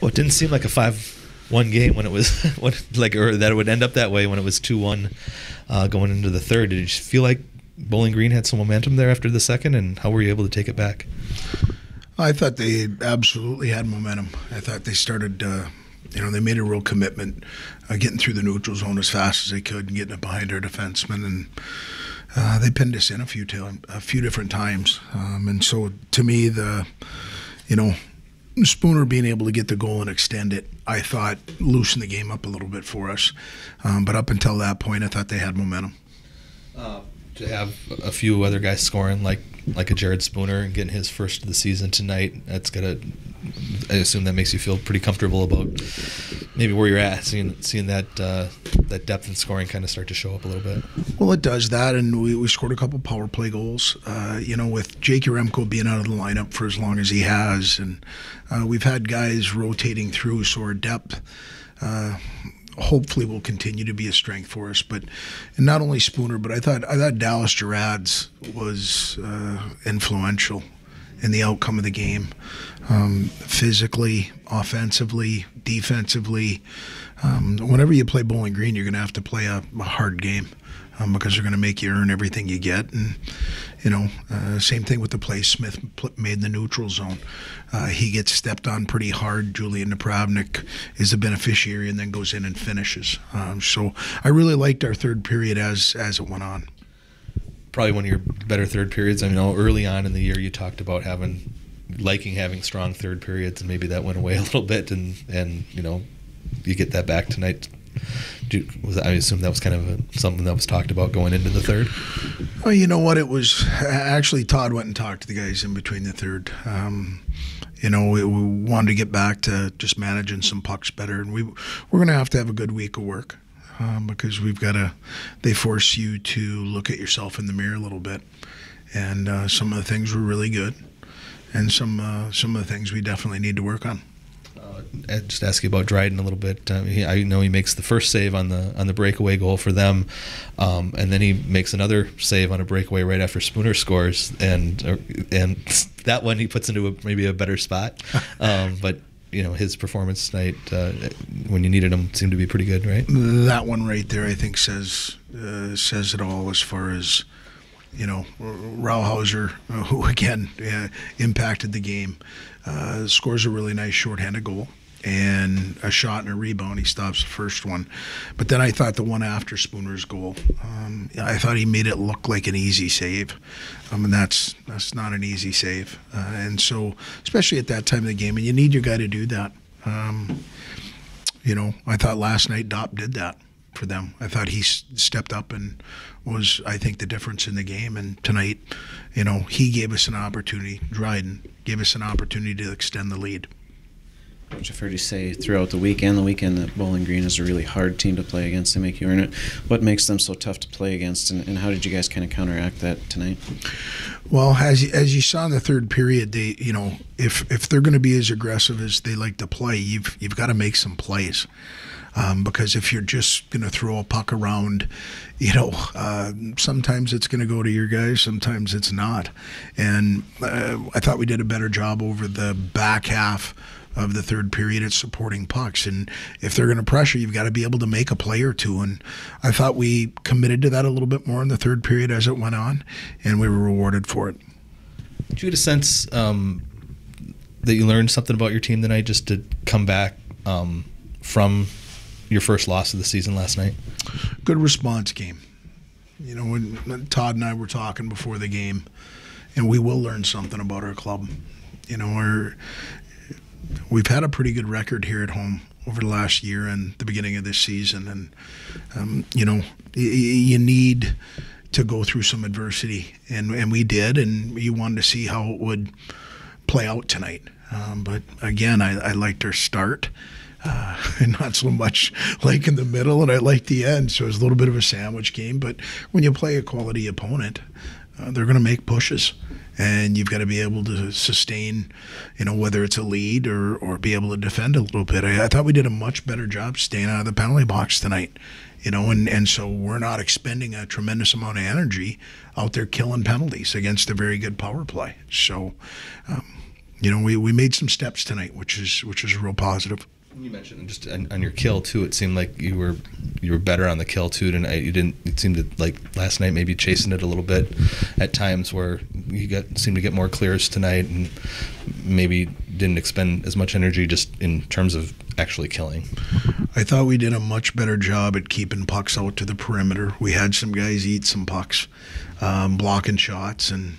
Well, it didn't seem like a 5-1 game when it was or that it would end up that way when it was 2-1 going into the third. Did you feel like Bowling Green had some momentum there after the second, and how were you able to take it back? I thought they absolutely had momentum. I thought they started, they made a real commitment, getting through the neutral zone as fast as they could and getting it behind our defensemen, and they pinned us in a few different times. And so, to me, Spooner being able to get the goal and extend it, I thought loosened the game up a little bit for us. But up until that point, I thought they had momentum. To have a few other guys scoring like a Jared Spooner and getting his first of the season tonight, I assume that makes you feel pretty comfortable about maybe where you're at, seeing that depth in scoring kind of start to show up a little bit. Well, it does that, and we scored a couple power play goals. With Jake Yaremko being out of the lineup for as long as he has, and we've had guys rotating through, so our depth hopefully will continue to be a strength for us. But and not only Spooner, but I thought Dallas Gerrard's was influential in the outcome of the game, physically, offensively, defensively. Whenever you play Bowling Green, you're going to have to play a hard game because they're going to make you earn everything you get. And same thing with the play Smith made in the neutral zone. He gets stepped on pretty hard. Julian Napravnik is the beneficiary and then goes in and finishes. So I really liked our third period as it went on. Probably one of your better third periods. I mean, early on in the year you talked about liking having strong third periods, and maybe that went away a little bit, and you get that back tonight. I assume that was kind of something that was talked about going into the third? Well, you know what? It was actually Todd went and talked to the guys in between the third. We wanted to get back to just managing some pucks better, and we're going to have a good week of work because they force you to look at yourself in the mirror a little bit, and some of the things were really good, and some of the things we definitely need to work on. Just ask you about Dryden a little bit. I know he makes the first save on the breakaway goal for them, and then he makes another save on a breakaway right after Spooner scores, and that one he puts into maybe a better spot. But his performance tonight, when you needed him, seemed to be pretty good, right? That one right there, I think, says it all as far as. Rauhauser, who again impacted the game, scores a really nice shorthanded goal and a shot and a rebound. He stops the first one. But then I thought the one after Spooner's goal, I thought he made it look like an easy save. That's not an easy save. And so, especially at that time of the game, and you need your guy to do that. I thought last night Dopp did that for them. I thought he stepped up and was, I think, the difference in the game. And tonight, he gave us an opportunity. Dryden gave us an opportunity to extend the lead. Coach, I've heard you say throughout the weekend that Bowling Green is a really hard team to play against. They make you earn it. What makes them so tough to play against, and how did you guys kind of counteract that tonight? Well, as you saw in the third period, they, if they're going to be as aggressive as they like to play, you've got to make some plays. Because if you're just going to throw a puck around, sometimes it's going to go to your guys, sometimes it's not. And I thought we did a better job over the back half of the third period at supporting pucks. And if they're going to pressure, you've got to be able to make a play or two. And I thought we committed to that a little bit more in the third period as it went on, and we were rewarded for it. Did you get a sense that you learned something about your team tonight just to come back from your first loss of the season last night? Good response game. When Todd and I were talking before the game, and we will learn something about our club. We've had a pretty good record here at home over the last year and the beginning of this season, and you need to go through some adversity, and we did, and you wanted to see how it would play out tonight. But again, I liked our start. And not so much like in the middle, and I liked the end, so it was a little bit of a sandwich game. But when you play a quality opponent, they're going to make pushes, and you've got to be able to sustain, whether it's a lead or be able to defend a little bit. I thought we did a much better job staying out of the penalty box tonight, and so we're not expending a tremendous amount of energy out there killing penalties against a very good power play. So we made some steps tonight, which is real positive. You mentioned just on your kill too. It seemed like you were better on the kill too tonight. You didn't. It seemed to, like last night, maybe chasing it a little bit at times, where you seemed to get more clears tonight, and maybe didn't expend as much energy just in terms of actually killing. I thought we did a much better job at keeping pucks out to the perimeter. We had some guys eat some pucks, blocking shots, and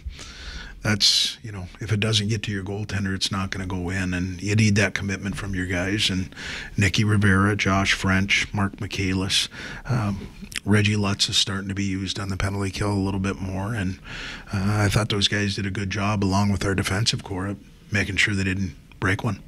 that's, if it doesn't get to your goaltender, it's not going to go in, and you need that commitment from your guys. And Nicky Rivera, Josh French, Mark Michaelis, Reggie Lutz is starting to be used on the penalty kill a little bit more, and I thought those guys did a good job, along with our defensive core, of making sure they didn't break one.